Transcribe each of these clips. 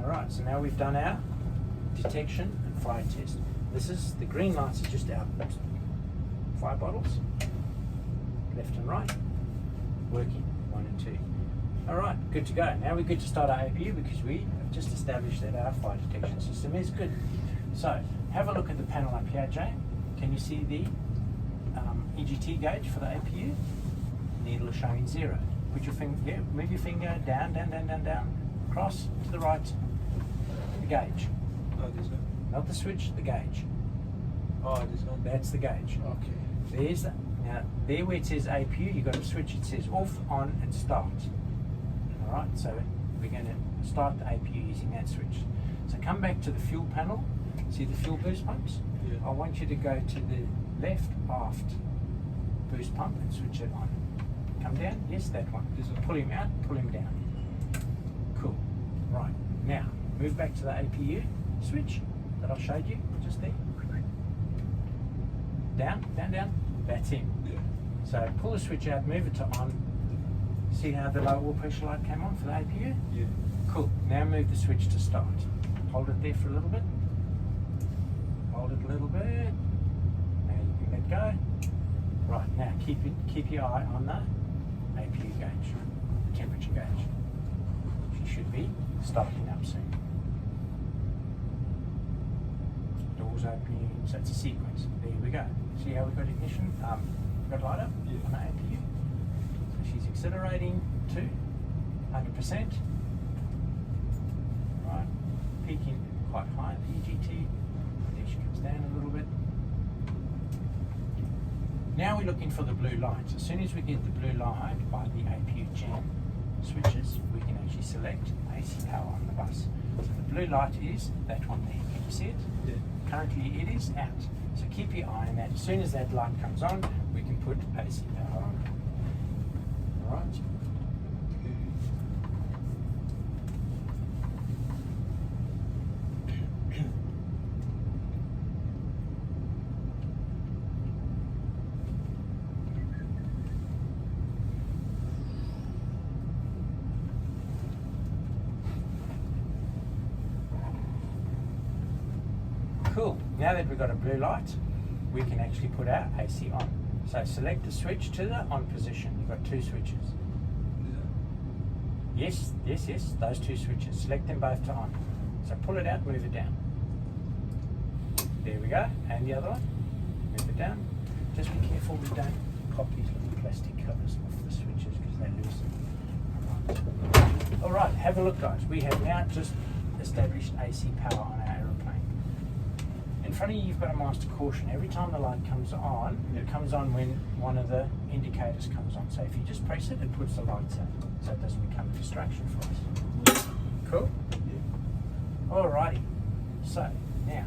Alright, so now we've done our detection and fire test. This is, the green lights are just our fire bottles, left and right, working, 1 and 2. Alright, good to go. Now we're good to start our APU because we have just established that our fire detection system is good. So, have a look at the panel up here, Jay. Can you see the EGT gauge for the APU? Needle is showing 0. Put your finger, yeah, move your finger down, down, down, down, down, across to the right, the gauge. Oh, this one? Not the switch, the gauge. Oh, this one? That's the gauge. Okay. There's the, now, there where it says APU, you've got a switch, it says off, on, and start. Alright, so we're going to start the APU using that switch. So come back to the fuel panel, see the fuel boost pumps? Yeah. I want you to go to the left aft boost pump and switch it on. Come down, yes, that one. This one. Pull him out, pull him down. Cool. Right, now move back to the APU switch that I showed you just there. Down, down, down. That's him. Yeah. So pull the switch out, move it to on. See how the low oil pressure light came on for the APU? Yeah. Cool. Now move the switch to start. Hold it there for a little bit. Hold it a little bit. Now you can let go. Right, now keep your eye on the APU gauge, temperature gauge. She should be starting up soon. Doors opening, so it's a sequence. There we go. See how we've got ignition? Got light up Yeah. on the APU. So she's accelerating to 100%. Right, peaking quite high at the EGT. There she comes down a little bit. Now we're looking for the blue light. As soon as we get the blue light by the APU gen switches, we can actually select AC power on the bus. So the blue light is that one there. Can you see it? Yeah. Currently it is out. So keep your eye on that. As soon as that light comes on, we can put AC power on. Alright? Cool. Now that we've got a blue light, we can actually put our AC on. So select the switch to the on position. You've got 2 switches. Yes, yes, yes, those 2 switches. Select them both to on. So pull it out, move it down. There we go. And the other one. Move it down. Just be careful we don't pop these little plastic covers off the switches because they loosen. Alright, have a look guys. We have now just established AC power on our aeroplane. In front of you, you've got a master caution. Every time the light comes on, it comes on when one of the indicators comes on. So if you just press it, it puts the lights out, so it doesn't become a distraction for us. Cool? Yeah. Alrighty. So now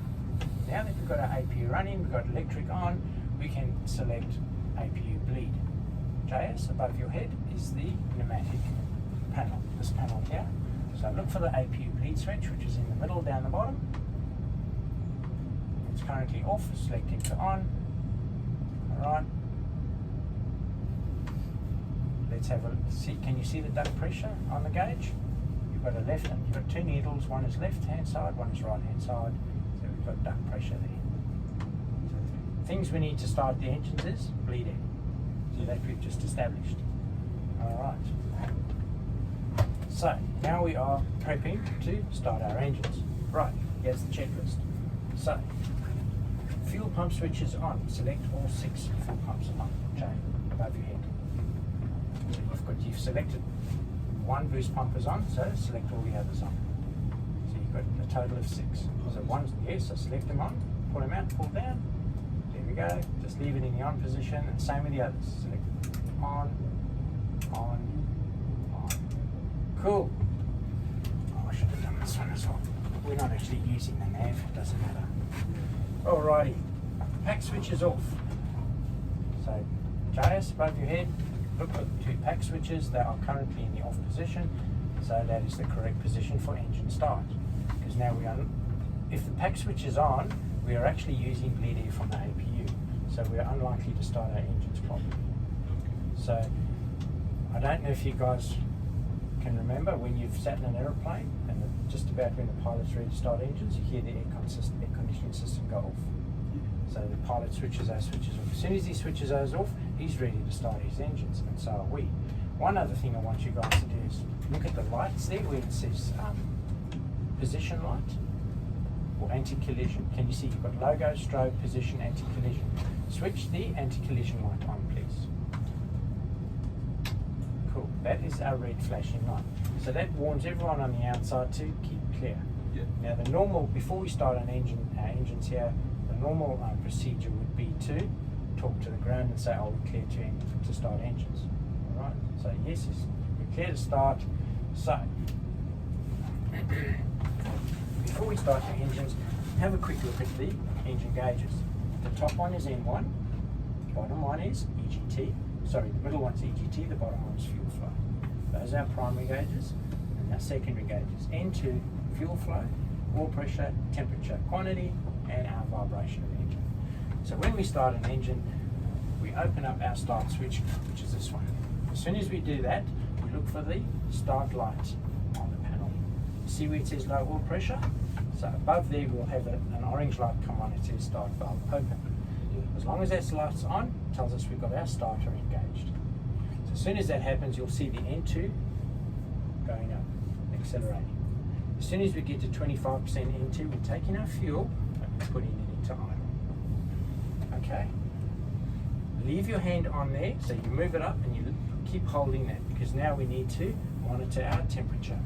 that we've got our APU running, we've got electric on, we can select APU bleed. JS above your head is the pneumatic panel. This panel here. So look for the APU bleed switch, which is in the middle down the bottom. It's currently off, selecting to on. Alright. Let's have a see. Can you see the duct pressure on the gauge? You've got a left and you've got 2 needles, one is left hand side, one is right hand side. So we've got duct pressure there. So things we need to start the engines is bleeding. So that we've just established. Alright. So now we are prepping to start our engines. Right, here's the checklist. So fuel pump switch is on. Select all 6 fuel pumps on, chain above your head. So you've selected 1 boost pump is on, so select all the others on. So you've got a total of 6. So one's yes, so select them on, pull them out, pull down. There we go. Just leave it in the on position, and same with the others. Select on, on, on. Cool. Oh, I should have done this one as well. We're not actually using the nav, it doesn't matter. Alrighty, pack switch is off. So JS above your head, look for the 2 pack switches. They are currently in the off position, so that is the correct position for engine start. Because now if the pack switch is on, we are actually using bleed air from the APU, so we are unlikely to start our engines properly. So I don't know if you guys can remember when you've sat in an aeroplane and just about when the pilot's ready to start engines, you hear the air conditioning system go off. So the pilot switches those switches off. As soon as he switches those off, he's ready to start his engines, and so are we. One other thing I want you guys to do is look at the lights there where it says position light or anti-collision. Can you see you've got logo, strobe, position, anti-collision? Switch the anti-collision light on, please. Cool. That is our red flashing light. So that warns everyone on the outside to keep clear. Yeah. Now the normal, before we start our engines here, the normal procedure would be to talk to the ground and say, "Oh, we're clear to start engines." All right. So yes, we're clear to start. So before we start the engines, have a quick look at the engine gauges. The top one is N1, the bottom one is EGT. Sorry, the middle one's EGT, the bottom one's fuel flow. Those are our primary gauges, and our secondary gauges. N2, fuel flow, oil pressure, temperature, quantity, and our vibration of the engine. So when we start an engine, we open up our start switch, which is this one. As soon as we do that, we look for the start light on the panel. See where it says low oil pressure? So above there we'll have an orange light come on, it says start valve open. As long as that light's on, it tells us we've got our starter engaged. So as soon as that happens, you'll see the N2 going up, accelerating. As soon as we get to 25% N2, we're taking our fuel and we're putting it into idle. Okay? Leave your hand on there, so you move it up and you keep holding that, because now we need to monitor our temperature.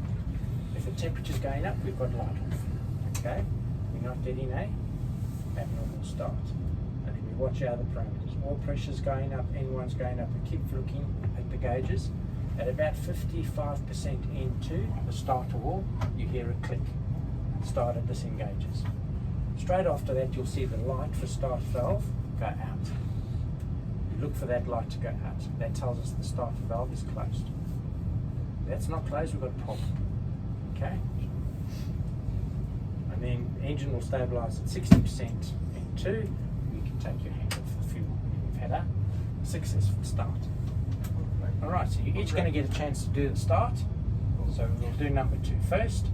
If the temperature's going up, we've got light off. Okay? We're not getting a abnormal start. And then we watch our other parameters. Oil pressure's going up, N1's going up. We keep looking at the gauges. At about 55% into the starter wall, you hear a click. Starter disengages. Straight after that, you'll see the light for start valve go out. You look for that light to go out. That tells us the starter valve is closed. If that's not closed, we've got a problem. Okay? And then the engine will stabilize at 60% N2. You can take your hand off the fuel. We've had a successful start. Alright, so you're each going to get a chance to do the start. So we'll do number 2 first.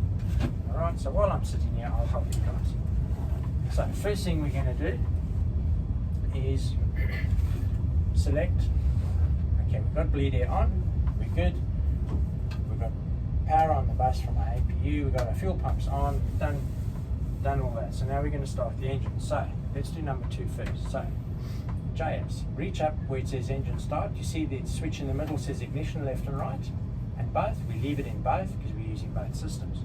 Alright, so while I'm sitting here, I'll help you guys. So the first thing we're going to do is select. Okay, we've got bleed air on. We're good. We've got power on the bus from our APU. We've got our fuel pumps on. Done all that. So now we're going to start the engine. So let's do number 2 first. So JS, reach up where it says engine start. You see the switch in the middle says ignition left and right, and both. We leave it in both because we're using both systems.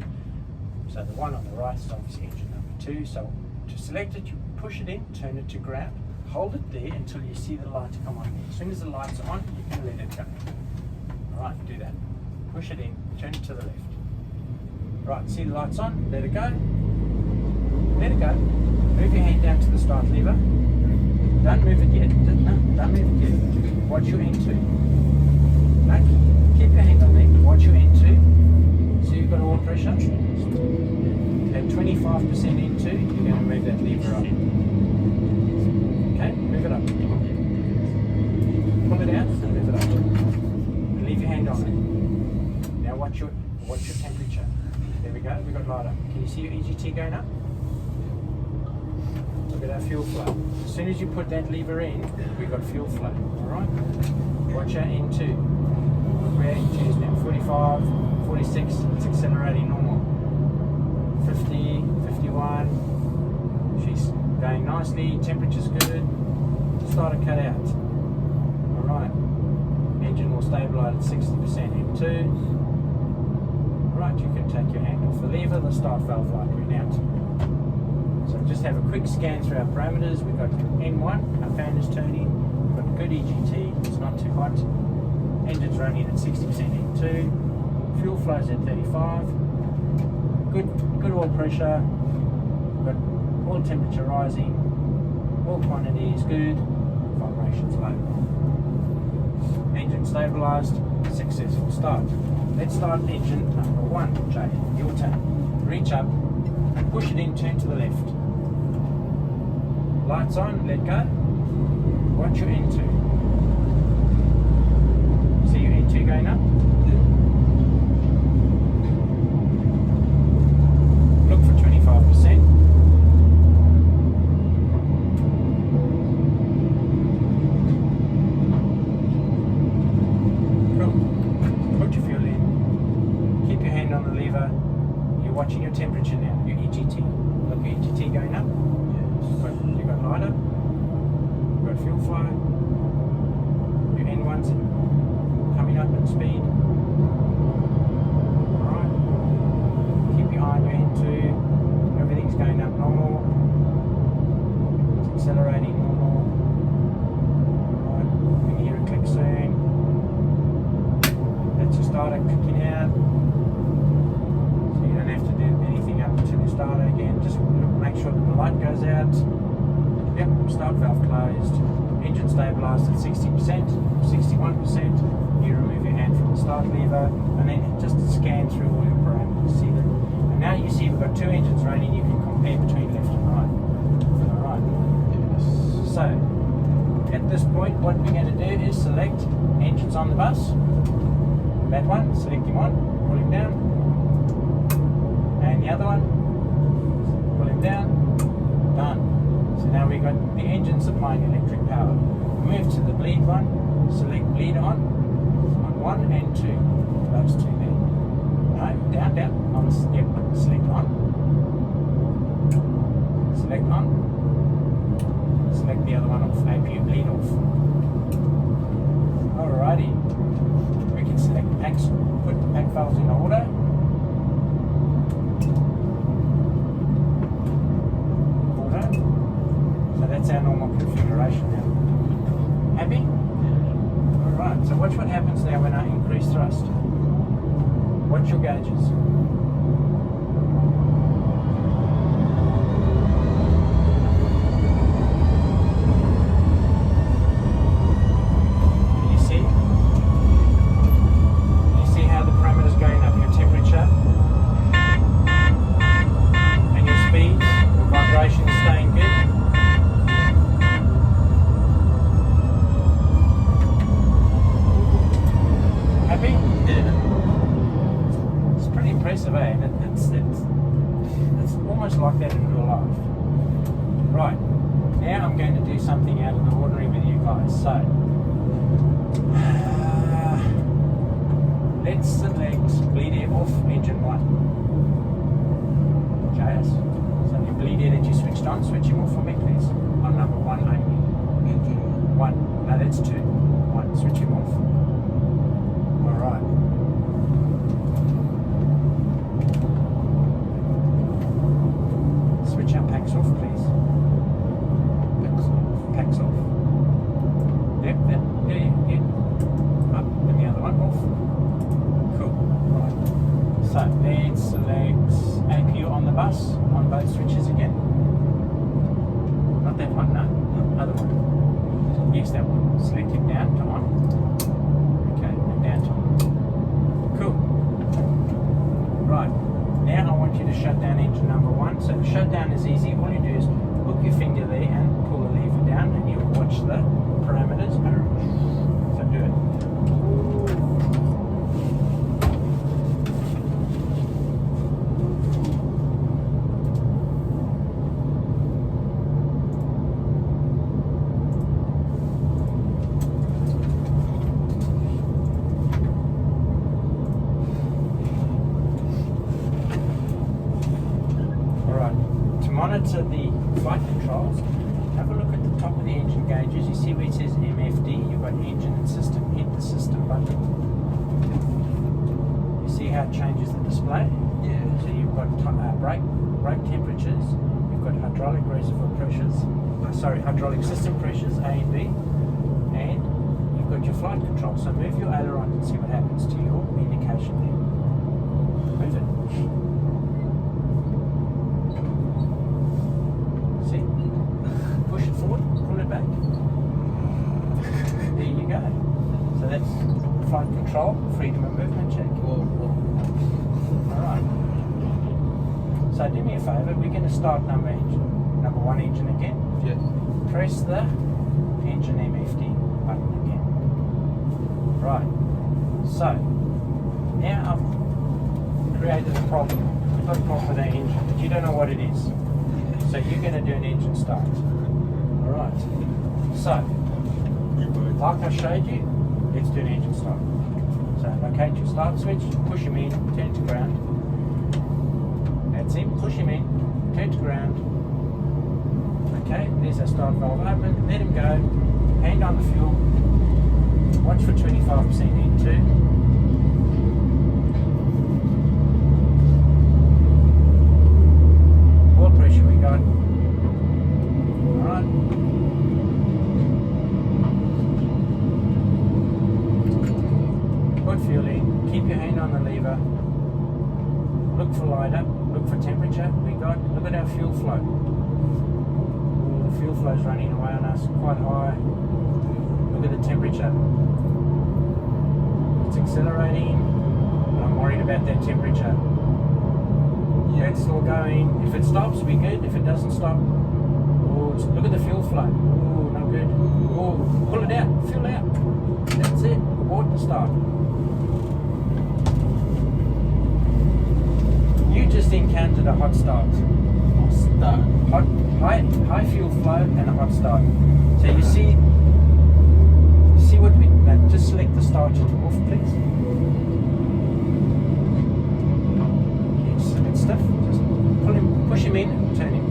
So the one on the right is obviously engine number 2. So to select it, you push it in, turn it to ground, hold it there until you see the light come on there. As soon as the light's on, you can let it go. Alright, do that. Push it in, turn it to the left. Right, see the light's on, let it go. Let it go. Move your hand down to the start lever. Don't move it yet. No, don't move it yet. Watch your N2. No, keep your hand on there. Watch your N2. So you've got oil pressure. At 25% N2, you're going to move that lever up. Okay, move it up. Pull it out and move it up. And leave your hand on it. Now watch your temperature. There we go. We've got light up. Can you see your EGT going up? Look at our fuel flow. As soon as you put that lever in, we've got fuel flow. Alright? Watch our N2. Look where N2 is now. 45, 46, it's accelerating normal. 50, 51. She's going nicely, temperature's good. Starter cut out. Alright. Engine will stabilise at 60% N2. Right, you can take your hand off the lever, the start valve light went out. So just have a quick scan through our parameters. We've got N1, our fan is turning, we've got good EGT, it's not too hot. Engine's running at 60% N2, fuel flows at 35, good oil pressure, we've got oil temperature rising, oil quantity is good, vibration's low. Engine stabilised, successful start. Let's start engine number 1, Jay, your turn. Reach up, push it in, turn to the left. Lights on, let go. Watch your N2. See your N2 going up? lever. You're watching your temperature now, your EGT. Look, your EGT going up. You've got lighter. You've got fuel flow. Your N1's coming up in speed. Alright. Keep your eye on your N2. Everything's going up normal. It's accelerating normal. Alright. You're going to hear it click soon. That's your starter clicking out. So you don't have to do anything up until you start it again. Just make sure that the light goes out. Yep, start valve closed. Engine stabilised at 60%, 61%. You remove your hand from the start lever and then just scan through all your parameters. See that? And now you see we've got two engines running. You can compare between left and right. Alright. Yes. So, at this point, what we're going to do is select engines on the bus. That one, select him on, pull him down. And the other one, pull him down. Done. So now we've got the engine supplying electric power. Move to the bleed one, select bleed on 1 and 2. Those two there. No, down, on, yep, select on. Select on. Select the other one off, APU bleed off. Alrighty. We can select packs, put the pack valves in order. So that's our normal configuration now. Happy? Alright, so watch what happens now when I increase thrust. Watch your gauges. Can you see? Can you see how the parameters going up? Your temperature and your speeds, your vibration is staying good. Happy? Yeah. It's pretty impressive, eh? It's almost like that in real life. Right, now I'm going to do something out of the ordinary with you guys. So, let's select bleed air off engine 1. JS. So the bleed air that you switched on, switch him off for me, please. On number 1 only. Engine 1. No, that's 2. 1. Switch him off. Alright. Switch our packs off, please. Packs off. Yep, yeah. Up, and the other one off. Cool. Right. So let's select APU on the bus on both switches again. Not that one, no. Other one. Yes, that one. Select him down to on. Okay, and down to on. Cool. Right. Now I want you to shut down engine number 1. So the shutdown is easy. All you do is hook your finger there and pull the lever down and you'll watch the parameters. So do it. Monitor the flight controls. Have a look at the top of the engine gauges. You see where it says MFD. You've got engine and system. Hit the system button. You see how it changes the display? Yeah. So you've got brake temperatures. You've got hydraulic reservoir pressures. Hydraulic system pressures A and B, and you've got your flight control. So move your aileron and see what happens to your indication there. Move it. Push it forward, pull it back. There you go. So that's flight control, freedom of movement check. Alright. So do me a favour, we're going to start number 1 engine again. Yeah. Press the engine MFD button again. Right. So, now I've created a problem. We've got a problem with our engine, but you don't know what it is. So you're going to do an engine start. Alright. So, like I showed you, let's do an engine start. So locate your start switch, push him in, turn to ground. So start valve open, let him go, hand on the fuel, watch for 25% into. Oil pressure we got. Alright. Put fuel in, keep your hand on the lever, look for light up, look for temperature. We got, look at our fuel flow. Ooh, the fuel flow is running away on us quite high. Look at the temperature. It's accelerating, but I'm worried about that temperature. Yeah, it's still going. If it stops, we good. If it doesn't stop, ooh, look at the fuel flow. Ooh, no good. Ooh, pull it out, fuel out. That's it. Abort and start. You just encountered a hot start. High fuel flow and a hot start. So you see what we just select the starter off, please. It's a bit stiff. Just push him in and turn him.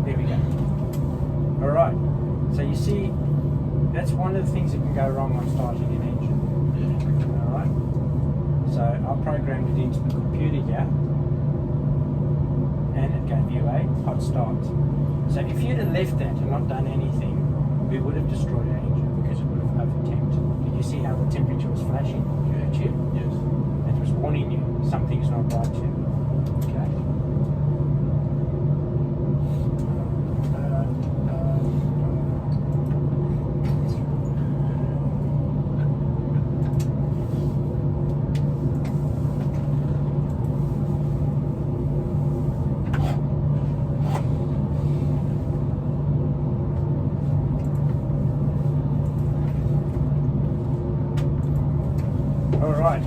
There we go. Alright. So you see that's one of the things that can go wrong on starting an engine. Alright. So I'll program it into the computer here. And it gave you a hot start. So if you'd have left that and not done anything, we would have destroyed our engine because it would have overtamped. Did you see how the temperature was flashing at you? Yes. It was warning you something's not right here. Okay. Alright,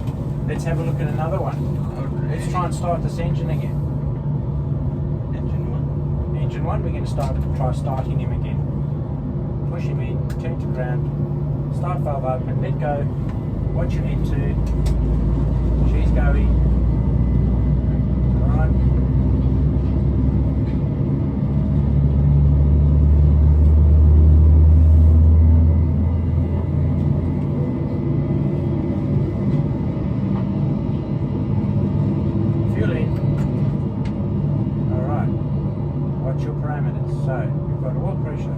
let's have a look at another one. Let's try and start this engine again. Engine 1. Engine 1, we're going to try starting him again. Push him in, turn to ground, start valve open, let go, watch your N2, she's going. Alright. Your parameters. So we've got oil pressure,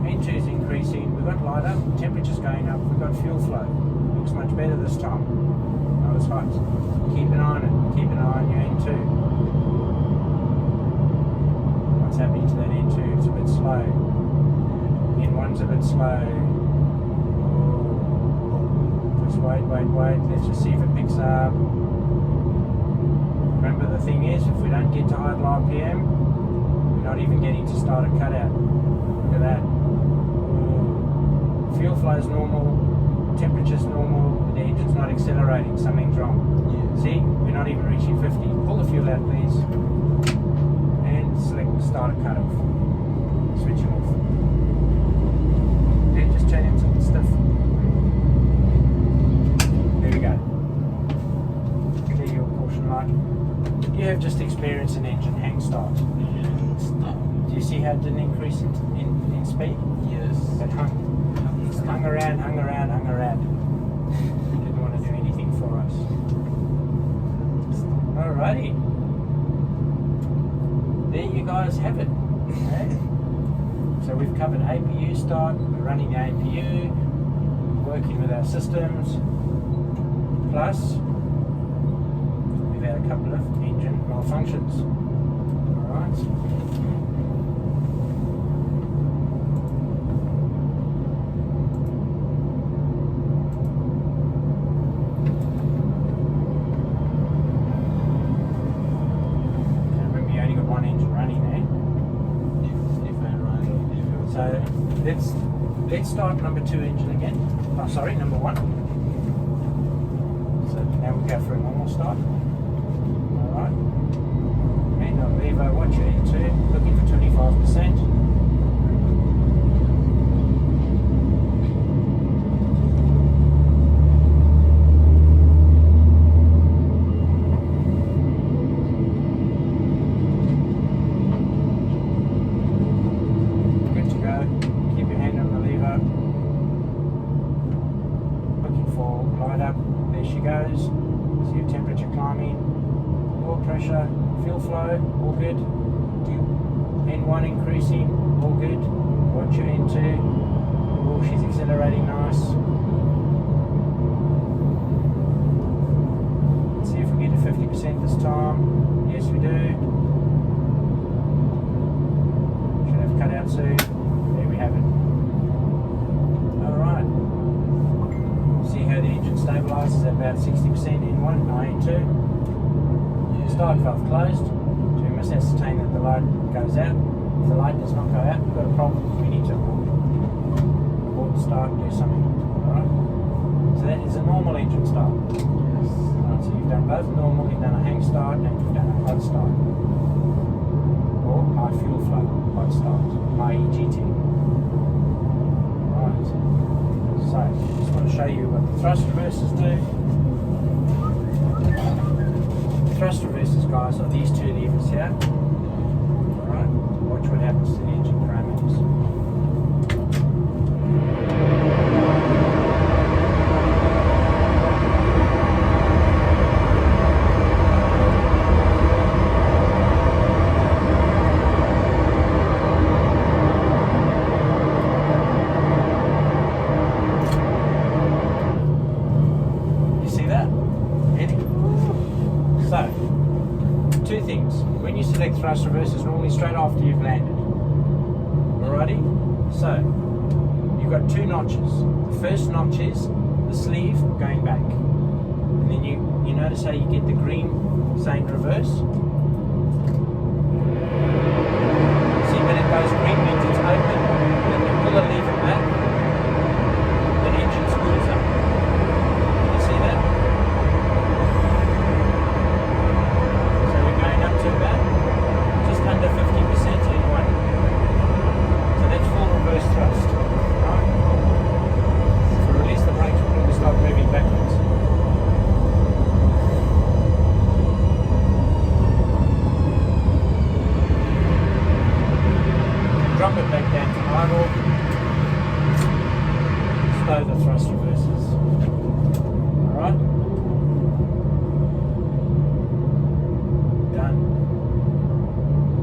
N2 is increasing, we've got light up, temperature's going up, we've got fuel flow. Looks much better this time. Not as hot. Keep an eye on it. Keep an eye on your N2. What's happening to that N2? It's a bit slow. N1's a bit slow. Oh. Just wait. Let's just see if it picks up. Remember, the thing is, if we don't get to idle RPM, we're not even getting to start a cutout. Look at that. Fuel flow is normal, temperature's normal, the engine's not accelerating, something's wrong. Yeah. See, we're not even reaching 50. Pull the fuel out, please, and select start a cutoff. Switch it off. Then just turn it to stiff. There we go. Clear your caution light. You have just experienced an engine hang start. Do you see how it didn't increase in speed? Yes. It hung around. Didn't want to do anything for us. Alrighty. There you guys have it. Okay. So we've covered APU start, we're running the APU, working with our systems, plus we've had a couple of engine malfunctions. Alright. Remember, you only got one engine running there. So let's start number 2 engine again. Oh, sorry, number 1. So now we go for a normal start. Alright. And I'll lever, watch your N2, looking for 25%. goes. See your temperature climbing, oil pressure, fuel flow, all good. N1 increasing, all good. What you're into, oh, she's accelerating nice. Let's see if we get to 50% this time. Yes, we do. Should have cut out soon. There we have it. Alright. See how the engine stabilises at about 60% N1, N2. Start valve closed. So we must ascertain that the light goes out. If the light does not go out, we've got a problem. We need to abort, start, do something. Alright? So that is a normal engine start. Alright, so you've done both normal, you've done a hang start, and you've done a hot start. Or high fuel flow, hot start, high EGT. Alright. So, just want to show you what the thrust reversers do. Thrust reversers, guys, are these two levers here. Alright, watch what happens to the engine parameters. You see that? So, two things. When you select thrust reversers, normally straight after you've landed. Alrighty? So, you've got two notches. The first notch is the sleeve going back. And then you notice how you get the green saying reverse? See, when it goes green means it's open. Then you pull the lever back, the engine scoots up. You see that? Just under 50% in one. So that's full reverse thrust. Right? If we release the brakes, we'll probably start moving backwards. Drop it back down to idle. Slow the thrust reversers. Alright?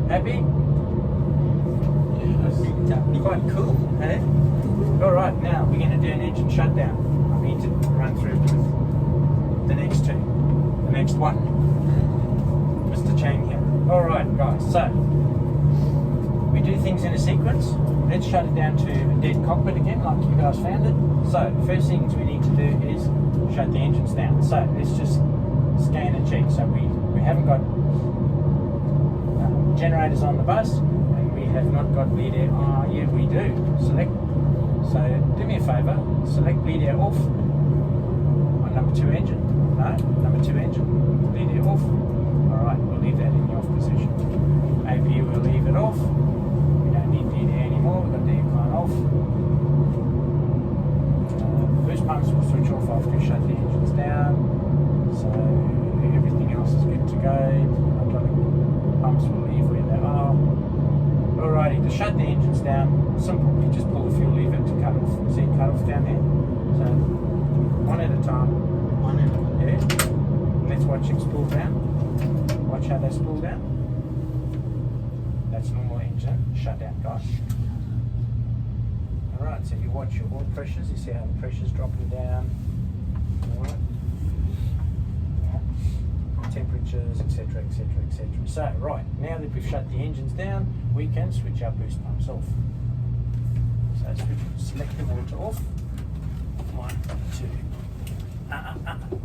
Happy? Yeah, Quite cool, eh? Alright, now we're going to do an engine shutdown. I need to run through with the next two. The next one. Mr. Chang here. Alright, guys, so we do things in a sequence. Let's shut it down to a dead cockpit again, like you guys found it. So, first things we need to do is shut the engines down. So, let's just scan and check. So, we haven't got generators on the bus, and we have not got bleed air. Oh, yeah, we do. Select. So, do me a favour. Select bleed air off on number 2 engine. No, number 2 engine. Bleed air off. Alright, we'll leave that in the off position. APU, we'll leave it off. We don't need bleed air anymore. We've got the aircon off. Boost pumps will switch off after we shut the engines down. So, everything else is good to go. Hydraulic pumps will leave where they are. Alrighty, to shut the engines down, simple. You just pull the fuel lever to cut off. See it cut off down there? So, one at a time. One at a time. Yeah. Let's watch it spool down. Watch how they spool down. That's normal engine shutdown, guys. Alright, so you watch your oil pressures, you see how the pressure's dropping down. Alright. Temperatures, etc., etc., etc. So, right, now that we've shut the engines down, we can switch our boost pumps off. So, select the water off. 1, 2.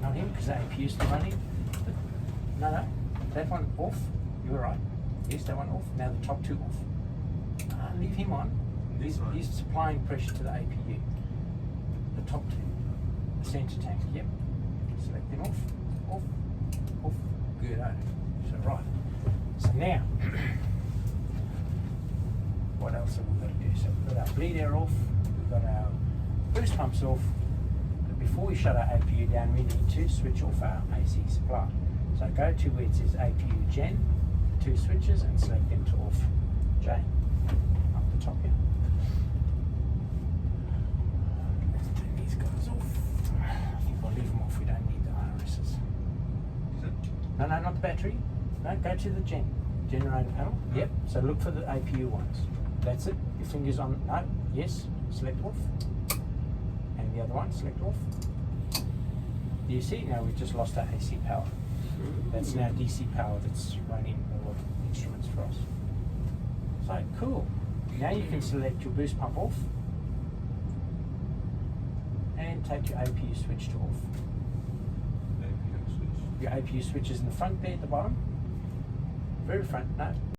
Not him, because the APU's still running. No, that one off. You were right. Yes, that one off. Now the top 2 off. Leave him on. He's supplying pressure to the APU. The top 2. The centre tank, yep. Select them off. Off. Off. Good, so right. So now, what else have we got to do? So we've got our bleed air off, we've got our boost pumps off, but before we shut our APU down, we need to switch off our AC supply. So go to where it says APU Gen, 2 switches, and select them to off. J, up the top here. Let's turn these guys off. I think we'll leave them off, we don't need the IRSs. No, not the battery. No, go to the generator panel. Yep. So look for the APU ones. That's it. Your finger's on. No. Yes. Select off. And the other one, select off. Do you see? Now we've just lost our AC power. That's now DC power that's running all of the instruments for us. So cool. Now you can select your boost pump off and take your APU switch to off. APU switch. Your APU switch is in the front there at the bottom. Very front, no.